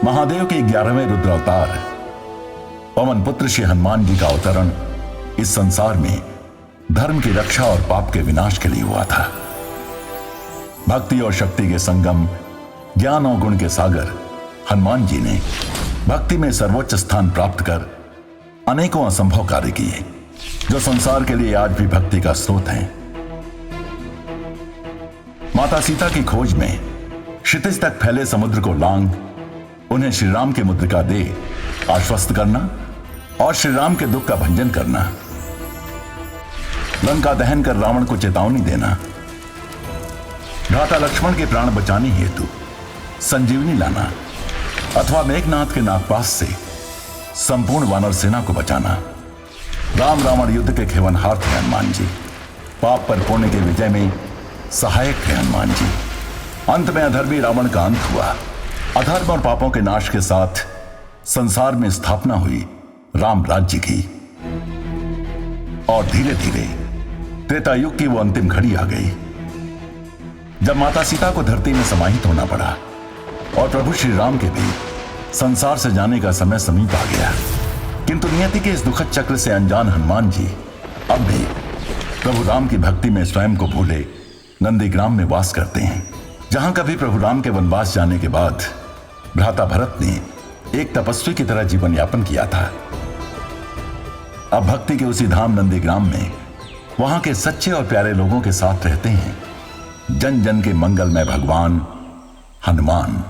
महादेव के 11वें रुद्रावतार पवन पुत्र श्री हनुमान जी का अवतरण इस संसार में धर्म की रक्षा और पाप के विनाश के लिए हुआ था। भक्ति और शक्ति के संगम, ज्ञान और गुण के सागर हनुमान जी ने भक्ति में सर्वोच्च स्थान प्राप्त कर अनेकों असंभव कार्य किए, जो संसार के लिए आज भी भक्ति का स्रोत हैं। माता सीता की खोज में क्षितिज तक फैले समुद्र को लांग उन्हें श्री राम की मुद्रिका दे आश्वस्त करना और श्री राम के दुख का भंजन करना, लंका दहन कर रावण को चेतावनी देना, भ्राता लक्ष्मण के प्राण बचाने हेतु संजीवनी लाना अथवा मेघनाथ के नागपाश से संपूर्ण वानर सेना को बचाना। राम रावण युद्ध के खेवनहार थे हनुमान जी। पाप पर पुण्य के विजय में सहायक थे हनुमान जी। अंत में अधर्मी रावण का अंत हुआ। अधर्म और पापों के नाश के साथ संसार में स्थापना हुई राम राज्य की। और धीरे धीरे त्रेता युग की वो अंतिम घड़ी आ गई, जब माता सीता को धरती में समाहित होना पड़ा और प्रभु श्री राम के भी संसार से जाने का समय समीप आ गया। किंतु नियति के इस दुखद चक्र से अनजान हनुमान जी अब भी प्रभु राम की भक्ति में स्वयं को भूले नंदीग्राम में वास करते हैं, जहां कभी प्रभु राम के वनवास जाने के बाद भ्राता भरत ने एक तपस्वी की तरह जीवन यापन किया था। अब भक्ति के उसी धाम नंदीग्राम में वहां के सच्चे और प्यारे लोगों के साथ रहते हैं जन जन के मंगलमय भगवान हनुमान।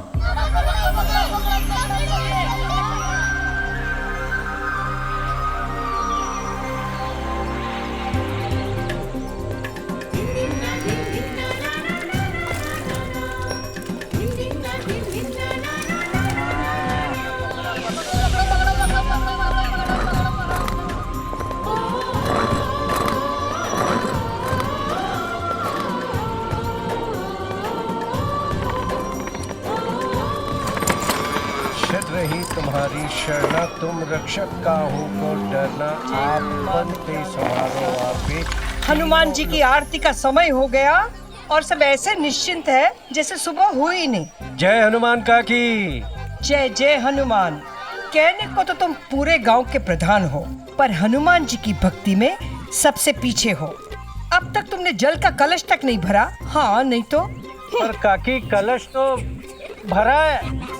रही तुम्हारी शरणा, तुम रक्षक का हो को डरना, आप बनते संभालो आपे। हनुमान जी की आरती का समय हो गया और सब ऐसे निश्चिंत है जैसे सुबह हुई नहीं। जय हनुमान काकी। जय जय हनुमान। कहने को तो तुम पूरे गांव के प्रधान हो, पर हनुमान जी की भक्ति में सबसे पीछे हो। अब तक तुमने जल का कलश तक नहीं भरा। हाँ नहीं तो। पर काकी कलश तो भरा है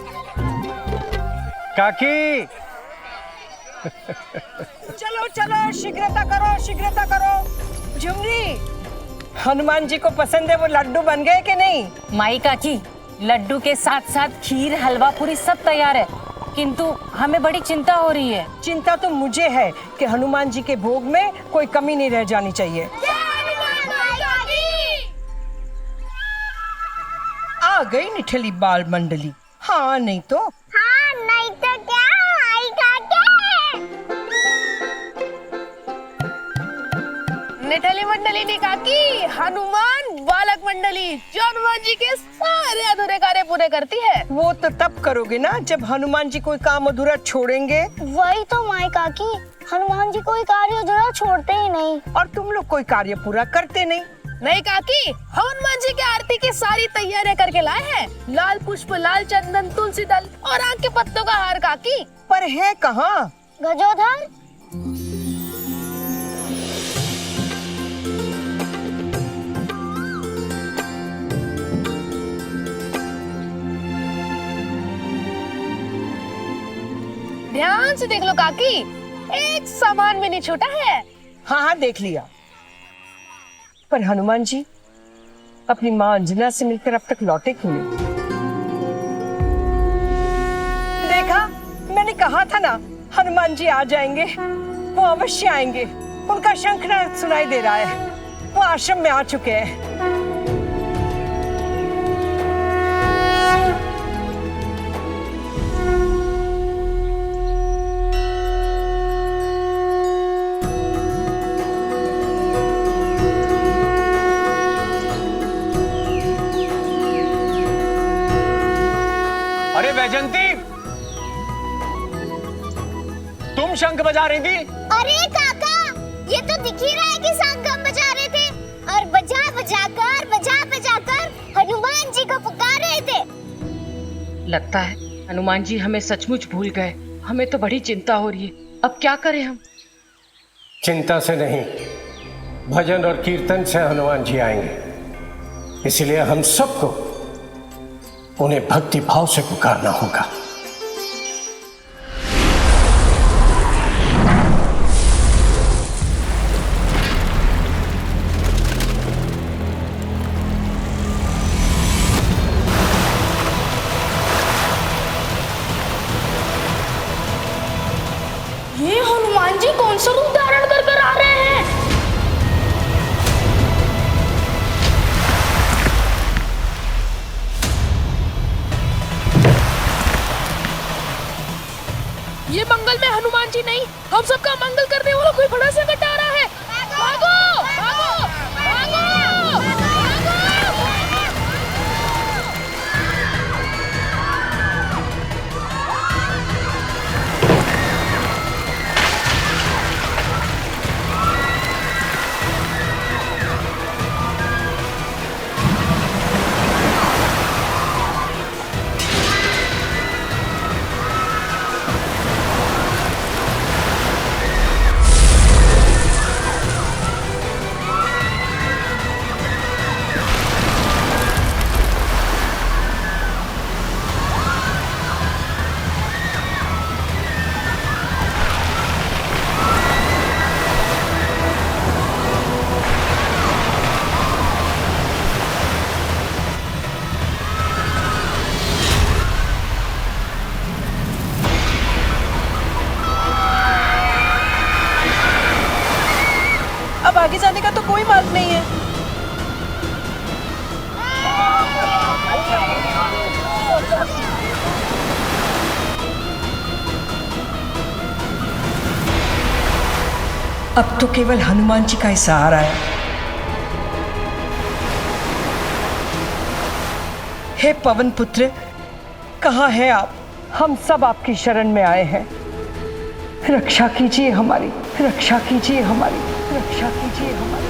काकी। चलो चलो शीघ्रता करो, शीघ्रता करो। झुमरी, हनुमान जी को पसंद है वो लड्डू बन गए कि नहीं? माई काकी, लड्डू के साथ साथ खीर, हलवा पूरी सब तैयार है, किंतु हमें बड़ी चिंता हो रही है। चिंता तो मुझे है कि हनुमान जी के भोग में कोई कमी नहीं रह जानी चाहिए। आ गई निठली बाल मंडली। हाँ नहीं तो। हाँ नहीं तो क्या माई काकी। निठली मंडली ने काकी, हनुमान बालक मंडली जो हनुमान जी के सारे अधूरे कार्य पूरे करती है। वो तो तब करोगे ना जब हनुमान जी कोई काम अधूरा छोड़ेंगे। वही तो माई काकी, हनुमान जी कोई कार्य अधूरा छोड़ते ही नहीं। और तुम लोग कोई कार्य पूरा करते नहीं। नहीं काकी, हनुमान जी की आरती की सारी तैयारियां करके लाए हैं। लाल पुष्प, लाल चंदन, तुलसी दल और आम के पत्तों का हार काकी। पर है कहाँ? गजोधर। ध्यान से देख लो काकी, एक सामान भी नहीं छूटा है। हाँ हाँ देख लिया। पर हनुमान जी अपनी माँ अंजना से मिलकर अब तक लौटे क्यों नहीं? देखा, मैंने कहा था ना हनुमान जी आ जाएंगे। वो अवश्य आएंगे। उनका शंखनाद सुनाई दे रहा है। वो आश्रम में आ चुके हैं। अरे वैजंती, तुम शंख बजा रही थी? अरे काका, ये तो दिख ही रहा है कि शंख हम बजा रहे थे और बजा बजा कर हनुमान जी को पुकार रहे थे। लगता है हनुमान जी हमें सचमुच भूल गए। हमें तो बड़ी चिंता हो रही है। अब क्या करें हम? चिंता से नहीं, भजन और कीर्तन से हनुमान जी आएंगे। इसलिए हम सबको उन्हें भक्ति भाव से पुकारना होगा। ये हनुमान जी कौन सा रूप धारण कर कर आ रहे हैं? ये मंगल में हनुमान जी नहीं, हम सबका मंगल करने वाला कोई बड़ा संकट आ रहा है। भागो भागो भागो भागो। अब आगे जाने का तो कोई मार्ग नहीं है। अब तो केवल हनुमान जी का ही सहारा है। हे पवन पुत्र, कहाँ हैं आप? हम सब आपकी शरण में आए हैं। रक्षा कीजिए हमारी, रक्षा कीजिए हमारी, रक्षा कीजिए हमारी।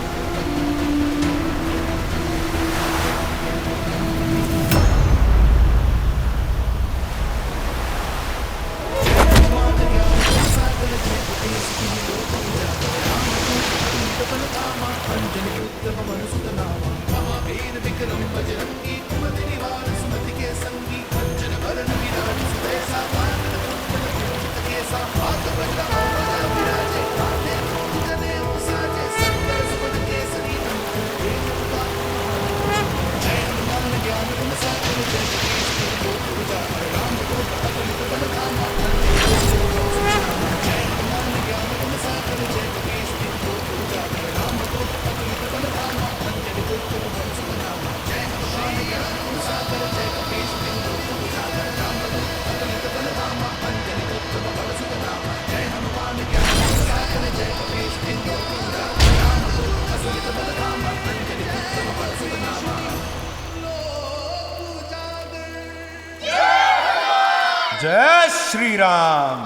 जय श्री राम।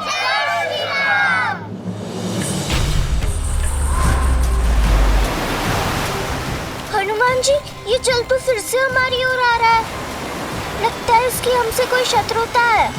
हनुमान जी, ये जल तो फिर से हमारी ओर आ रहा है। लगता है इसकी हमसे कोई शत्रुता है।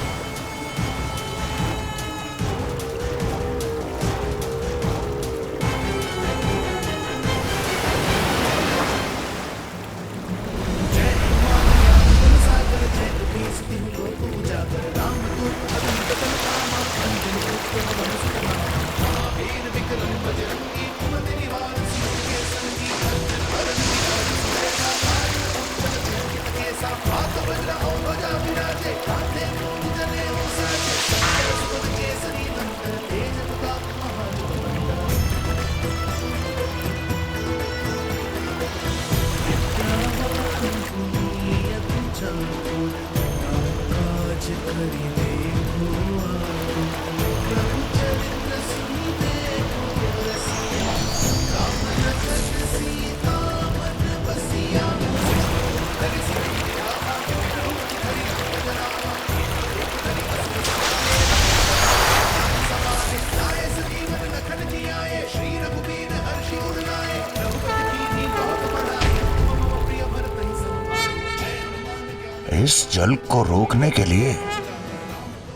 इस जल को रोकने के लिए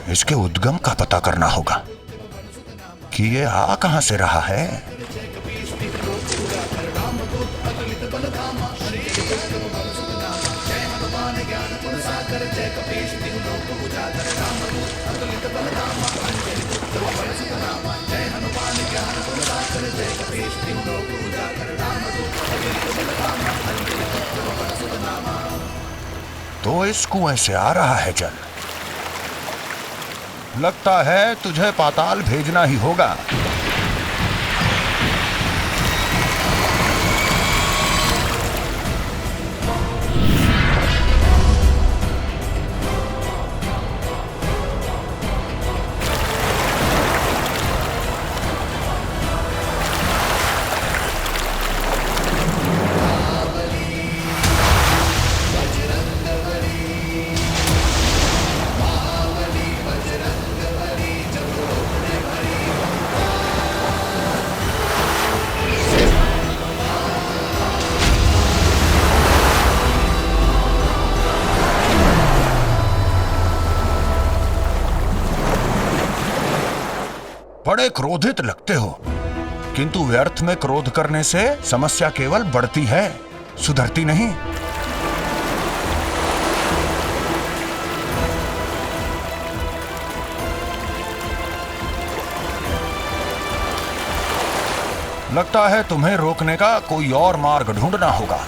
इसके उद्गम का पता करना होगा कि ये आ कहां से रहा है। तो इस कुएं से आ रहा है जल। लगता है तुझे पाताल भेजना ही होगा। बड़े क्रोधित लगते हो, किंतु व्यर्थ में क्रोध करने से समस्या केवल बढ़ती है, सुधरती नहीं। लगता है तुम्हें रोकने का कोई और मार्ग ढूंढना होगा।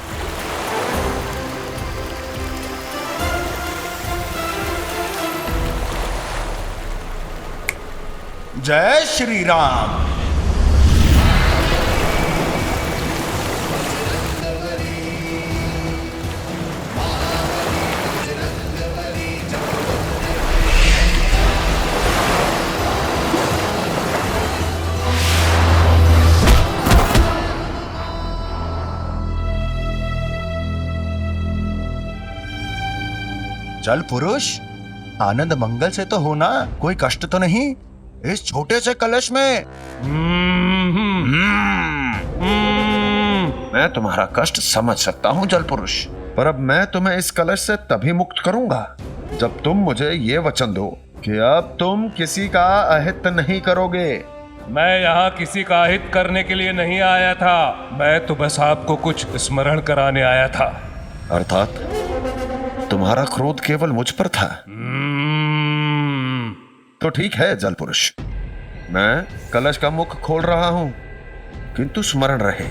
जय श्री राम। जल पुरुष, आनंद मंगल से तो हो ना, कोई कष्ट तो नहीं इस छोटे से कलश में। मैं तुम्हारा कष्ट समझ सकता हूँ जल पुरुष, पर अब मैं तुम्हें इस कलश से तभी मुक्त करूंगा जब तुम मुझे ये वचन दो कि अब तुम किसी का अहित नहीं करोगे। मैं यहाँ किसी का अहित करने के लिए नहीं आया था, मैं तो बस आपको कुछ स्मरण कराने आया था। अर्थात तुम्हारा क्रोध केवल मुझ पर था। तो ठीक है जल पुरुष, मैं कलश का मुख खोल रहा हूं, किंतु स्मरण रहे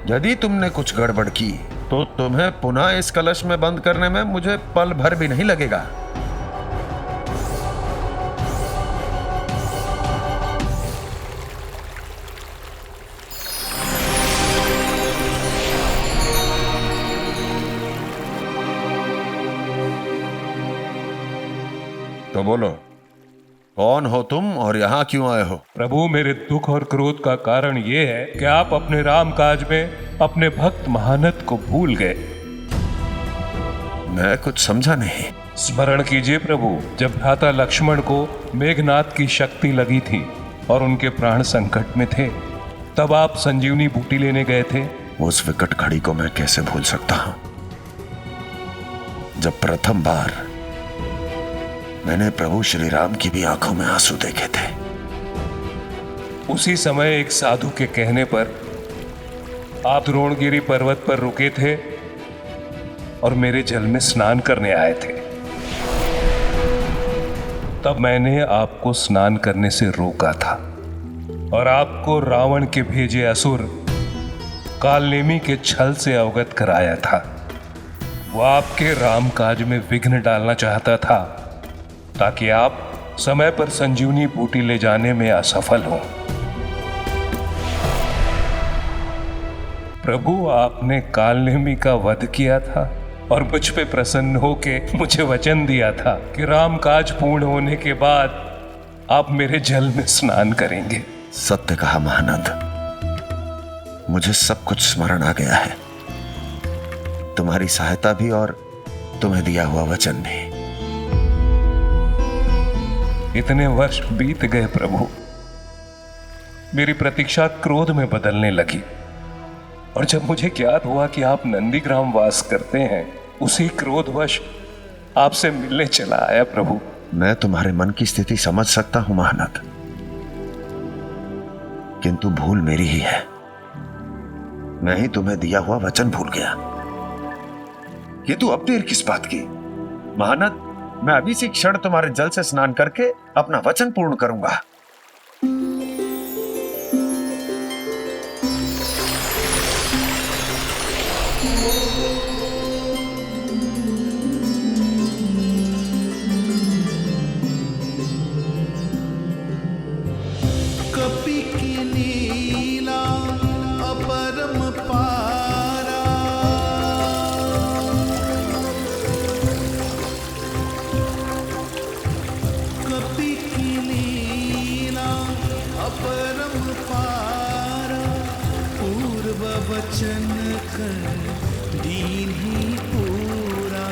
यदि तुमने कुछ गड़बड़ की तो तुम्हें पुनः इस कलश में बंद करने में मुझे पल भर भी नहीं लगेगा। तो बोलो, कौन हो तुम और यहाँ क्यों आए हो? प्रभु, मेरे दुख और क्रोध का कारण ये है कि आप अपने राम काज में अपने भक्त महानत को भूल गए। मैं कुछ समझा नहीं। स्मरण कीजिए प्रभु, जब भ्राता लक्ष्मण को मेघनाथ की शक्ति लगी थी और उनके प्राण संकट में थे, तब आप संजीवनी बूटी लेने गए थे। उस विकट घड़ी को मैं कैसे भूल सकता हूं, जब प्रथम बार मैंने प्रभु श्री राम की भी आंखों में आंसू देखे थे। उसी समय एक साधु के कहने पर आप द्रोणगिरी पर्वत पर रुके थे और मेरे जल में स्नान करने आए थे। तब मैंने आपको स्नान करने से रोका था और आपको रावण के भेजे असुर कालनेमी के छल से अवगत कराया था। वो आपके रामकाज में विघ्न डालना चाहता था ताकि आप समय पर संजीवनी बूटी ले जाने में असफल हो। प्रभु, आपने कालनेमी का वध किया था और मुझ पे प्रसन्न होके मुझे वचन दिया था कि रामकाज पूर्ण होने के बाद आप मेरे जल में स्नान करेंगे। सत्य कहा महानंद, मुझे सब कुछ स्मरण आ गया है, तुम्हारी सहायता भी और तुम्हें दिया हुआ वचन भी। इतने वर्ष बीत गए प्रभु, मेरी प्रतीक्षा क्रोध में बदलने लगी और जब मुझे ज्ञात हुआ कि आप नंदीग्राम वास करते हैं, उसी क्रोधवश आपसे मिलने चला आया प्रभु। मैं तुम्हारे मन की स्थिति समझ सकता हूं महानत, किंतु भूल मेरी ही है। मैं ही तुम्हें दिया हुआ वचन भूल गया। किंतु अब देर किस बात की महानत, मैं अभी से क्षण तुम्हारे जल से स्नान करके अपना वचन पूर्ण करूंगा। कपि की लीला अपरम पारा, कपि की लीला अपरम पारा, पूर्व वचन कर दीन ही पूरा।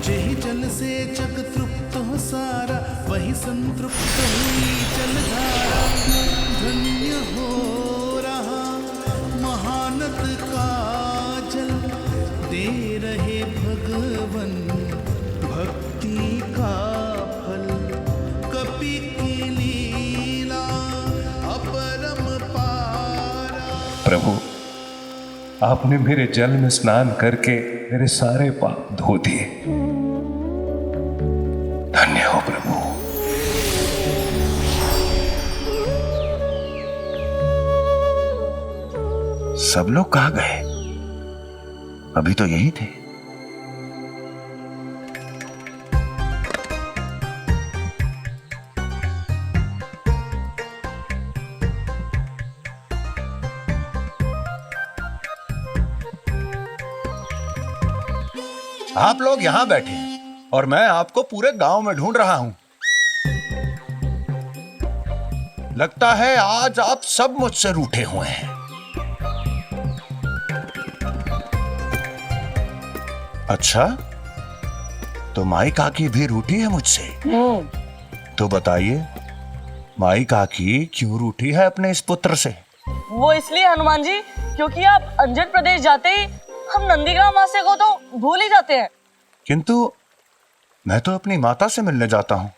जही जल से जग तृप्त हो सारा, वही संतृप्त हुई जलधारा। धन्य हो रहा महानत का जल, दे रहे भगवन भक्ति का फल। कपि की लीला अपरम पारा। प्रभु, आपने मेरे जल में स्नान करके मेरे सारे पाप धो दिए। धन्य हो प्रभु। सब लोग कहाँ गए? अभी तो यही थे। आप लोग यहां बैठे हैं और मैं आपको पूरे गांव में ढूंढ रहा हूं। लगता है आज आप सब मुझसे रूठे हुए हैं। अच्छा, तो माई काकी भी रूठी है मुझसे? तो बताइए, माई काकी क्यों रूठी है अपने इस पुत्र से? वो इसलिए हनुमान जी, क्योंकि आप अंजन प्रदेश जाते ही हम नंदीग्राम वासी को तो भूल ही जाते हैं। किंतु मैं तो अपनी माता से मिलने जाता हूँ,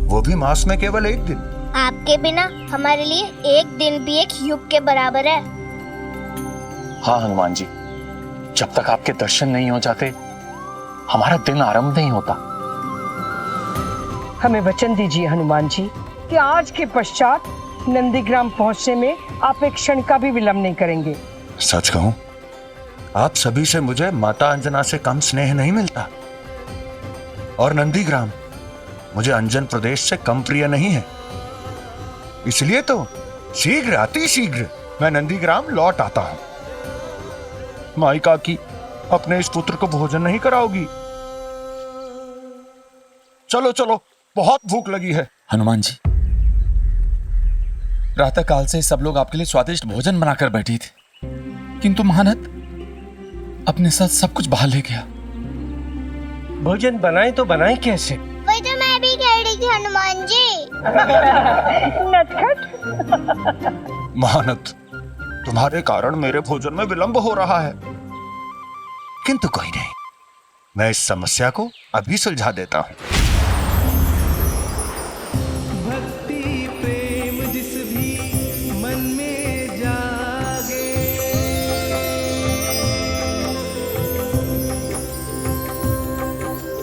वो भी मास में केवल एक दिन। आपके बिना हमारे लिए एक दिन भी एक युग के बराबर है। हाँ हनुमान जी, जब तक आपके दर्शन नहीं हो जाते हमारा दिन आरंभ नहीं होता। हमें वचन दीजिए हनुमान जी कि आज के पश्चात नंदीग्राम पहुंचने में आप एक क्षण का भी विलंब नहीं करेंगे। सच कहूं, आप सभी से मुझे माता अंजना से कम स्नेह नहीं मिलता, और नंदीग्राम मुझे अंजन प्रदेश से कम प्रिय नहीं है। इसलिए तो शीघ्र, अति शीघ्र मैं नंदीग्राम लौट आता हूं। माई काकी अपने इस पुत्र को भोजन नहीं कराओगी? चलो चलो, बहुत भूख लगी है। हनुमान जी, प्रातः काल से सब लोग आपके लिए स्वादिष्ट भोजन बनाकर बैठी थी, किंतु महानत अपने साथ सब कुछ बाहर ले गया। भोजन बनाए तो बनाए कैसे? वही तो मैं भी कह रही थी हनुमान जी। नटखट। महानत, तुम्हारे कारण मेरे भोजन में विलंब हो रहा है, किंतु कोई नहीं, मैं इस समस्या को अभी सुलझा देता हूं। भक्ति प्रेम जिस भी मन में जागे,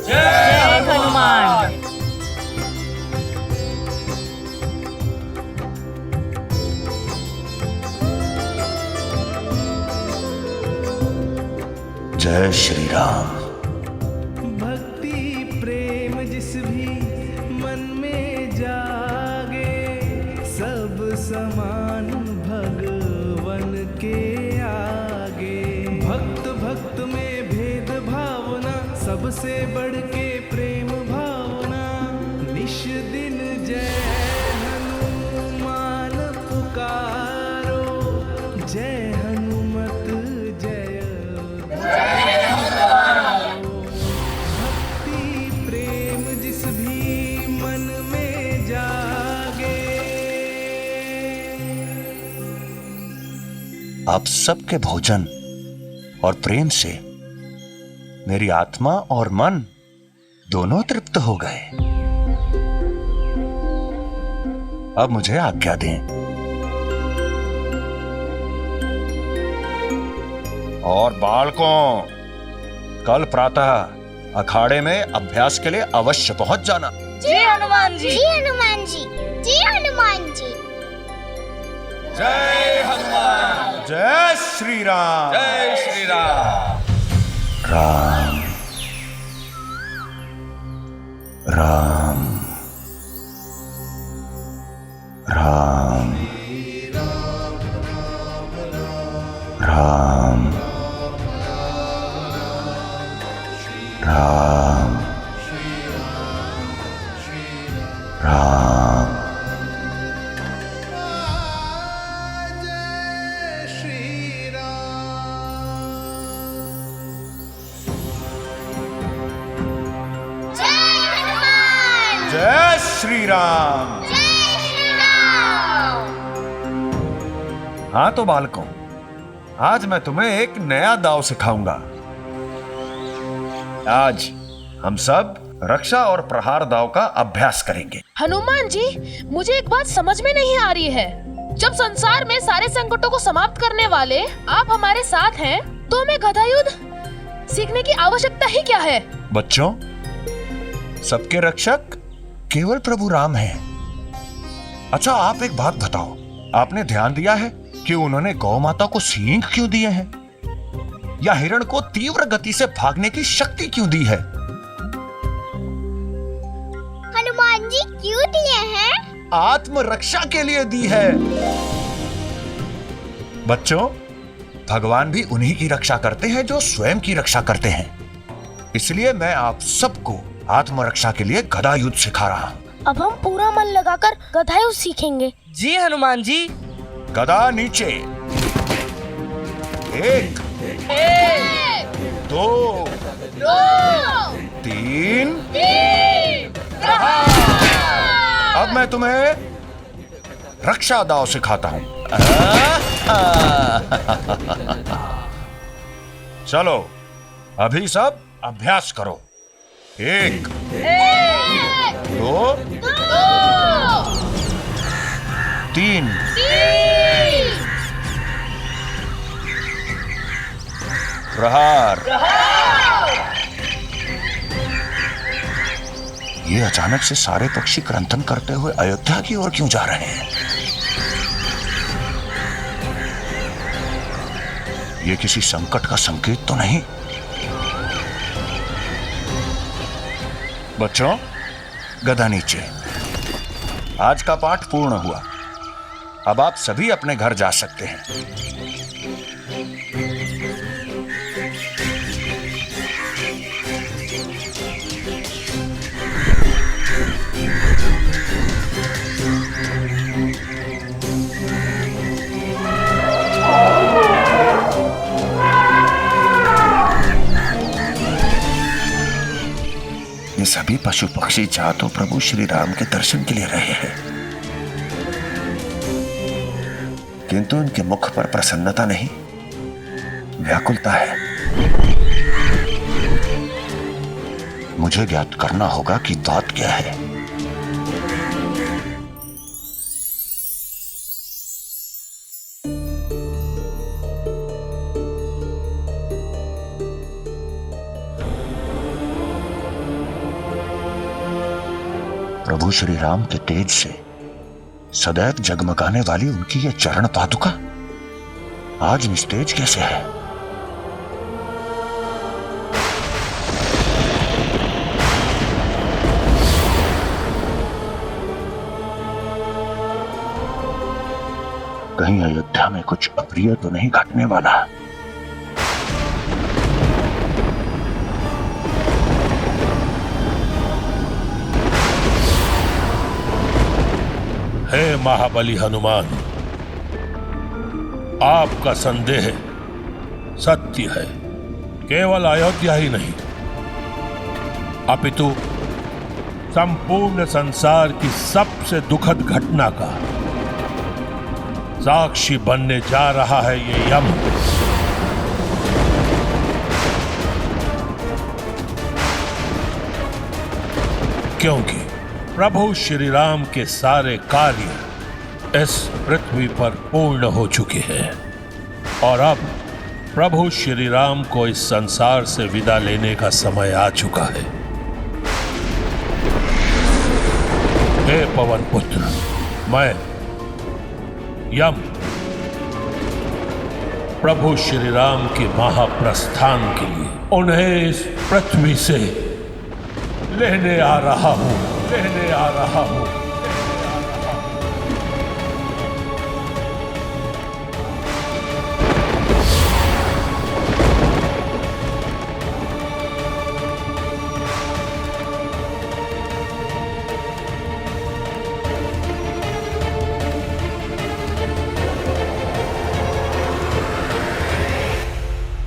जय हनुमान। जय श्री राम। भक्ति प्रेम जिस भी मन में जागे, सब समान भगवन के आगे। भक्त भक्त में भेद भावना, सबसे बढ़ के प्रेम भावना। निश दिन जय हनुमान पुकारो, जय हनुमत जय। भक्ति प्रेम जिस भी मन में जागे। आप सबके भोजन और प्रेम से मेरी आत्मा और मन दोनों तृप्त हो गए। अब मुझे आज्ञा दें। और बालकों, कल प्रातः अखाड़े में अभ्यास के लिए अवश्य पहुंच जाना। जी हनुमान जी। जी हनुमान जी। जी हनुमान जी। जय हनुमान। जय श्री राम। जय श्री राम। राम राम राम राम राम राम। जय श्री राम। हाँ तो बालकों, आज मैं तुम्हें एक नया दाव सिखाऊंगा। आज हम सब रक्षा और प्रहार दाव का अभ्यास करेंगे। हनुमान जी, मुझे एक बात समझ में नहीं आ रही है। जब संसार में सारे संकटों को समाप्त करने वाले आप हमारे साथ हैं, तो हमें गदा युद्ध सीखने की आवश्यकता ही क्या है? बच्चों, सबके रक्षक केवल प्रभु राम हैं। अच्छा, आप एक बात बताओ, आपने ध्यान दिया है कि उन्होंने गौ माता को सींग क्यों दिए हैं, या हिरण को तीव्र गति से भागने की शक्ति क्यों दी है? हनुमान जी क्यों दिए हैं? आत्मरक्षा के लिए दी है। बच्चों, भगवान भी उन्हीं की रक्षा करते हैं जो स्वयं की रक्षा करते हैं। इसलिए मैं आप सबको आत्मरक्षा के लिए गदा युद्ध सिखा रहा हूं। अब हम पूरा मन लगाकर गदा युद्ध सीखेंगे। जी हनुमान जी। गदा नीचे। 1 2 3। अब मैं तुम्हें रक्षा दाव सिखाता हूं। चलो, अभी सब अभ्यास करो। 1 2 3। प्रहार। ये अचानक से सारे पक्षी क्रंथन करते हुए अयोध्या की ओर क्यों जा रहे हैं? ये किसी संकट का संकेत तो नहीं? बच्चों, गदा नीचे। आज का पाठ पूर्ण हुआ। अब आप सभी अपने घर जा सकते हैं। ये सभी पशु पक्षी जा तो प्रभु श्री राम के दर्शन के लिए रहे हैं, किंतु उनके मुख पर प्रसन्नता नहीं, व्याकुलता है। मुझे ज्ञात करना होगा कि बात क्या है। प्रभु श्री राम के तेज से सदैव जगमगाने वाली उनकी ये चरण पादुका आज निस्तेज कैसे है? कहीं अयोध्या में कुछ अप्रिय तो नहीं घटने वाला? हे महाबली हनुमान, आपका संदेह सत्य है। केवल अयोध्या ही नहीं, अपितु संपूर्ण संसार की सबसे दुखद घटना का साक्षी बनने जा रहा है ये यम। क्योंकि प्रभु श्री राम के सारे कार्य इस पृथ्वी पर पूर्ण हो चुके हैं और अब प्रभु श्री राम को इस संसार से विदा लेने का समय आ चुका है। हे पवन पुत्र, मैं यम प्रभु श्री राम के महाप्रस्थान के लिए उन्हें इस पृथ्वी से लेने आ रहा हूं।